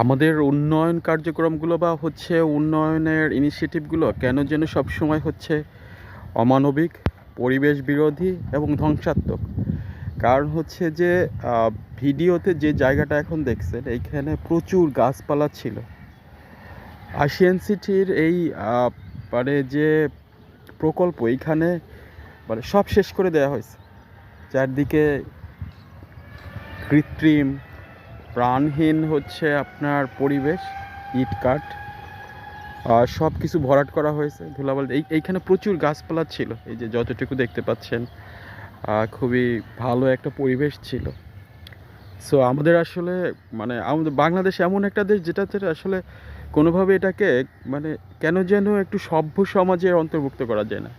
আমাদের উন্নয়ন কার্যক্রমগুলো বা উন্নয়নের ইনিশিয়েটিভগুলো কেন যেন সবসময় অমানবিক, পরিবেশ বিরোধী এবং ধ্বংসাত্মক। কারণ যে ভিডিওতে যে জায়গাটা এখন দেখছেন এইখানে প্রচুর গাছপালা ছিল। আশিয়ান সিটির এই মানে যে প্রকল্প এইখানে মানে সব শেষ করে দেওয়া হয়েছে। চারদিকে কৃত্রিম প্রাণহীন আপনার পরিবেশ, ইটকাঠ সব কিছু ভরাট করা হয়েছে ধুলাবালি। এইখানে প্রচুর গাছপালা ছিল, এই যে যতটুকু দেখতে পাচ্ছেন খুবই ভালো একটা পরিবেশ ছিল। সো আমাদের আসলে মানে আমাদের বাংলাদেশ এমন একটা দেশ যেটাতে আসলে কোনোভাবে এটাকে মানে কেন যেন একটু সভ্য সমাজের অন্তর্ভুক্ত করা যায় না।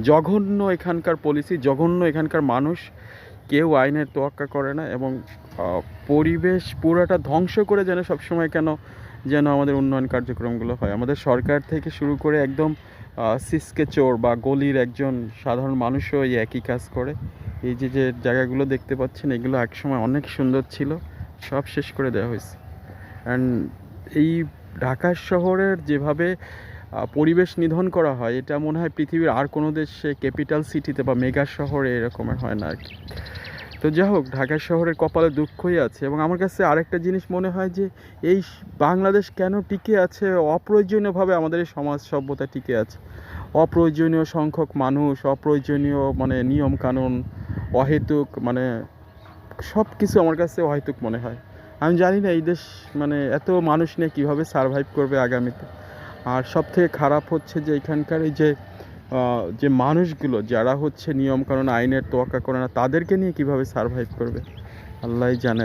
জঘন্য এখানকার পলিসি, জঘন্য এখানকার মানুষ, কেউ আইনের তোয়াক্কা করে না এবং পরিবেশ পুরাটা ধ্বংস করে যেন সবসময় যেন আমাদের উন্নয়ন কার্যক্রমগুলো হয়। আমাদের সরকার থেকে শুরু করে একদম সিসকে চোর বা গলির একজন সাধারণ মানুষও এই একই কাজ করে। এই যে যে জায়গাগুলো দেখতে পাচ্ছেন এগুলো একসময় অনেক সুন্দর ছিল, সব শেষ করে দেওয়া হয়েছে। অ্যান্ড এই ঢাকা শহরের যেভাবে পরিবেশ নিধন করা হয় এটা মনে হয় পৃথিবীর আর কোনো দেশে ক্যাপিটাল সিটিতে বা মেগা শহরে এরকমের হয় না আর কি। তো যাই হোক, ঢাকা শহরের কপালে দুঃখই আছে। এবং আমার কাছে আরেকটা জিনিস মনে হয় যে এই বাংলাদেশ কেন টিকে আছে, অপ্রয়োজনীয়ভাবে আমাদের এই সমাজ সভ্যতা টিকে আছে। অপ্রয়োজনীয় সংখ্যক মানুষ, অপ্রয়োজনীয় মানে নিয়ম কানুন, অহেতুক মানে সব কিছু আমার কাছে অহেতুক মনে হয়। আমি জানি না এই দেশ মানে এত মানুষ নিয়ে কীভাবে সারভাইভ করবে আগামীতে। আর সবথেকে খারাপ যে এখানকার এই যে মানুষগুলো যারা নিয়মকানুন আইনের তোয়াক্কা করে না, তাদেরকে নিয়ে কীভাবে সারভাইভ করবে আল্লাহই জানে।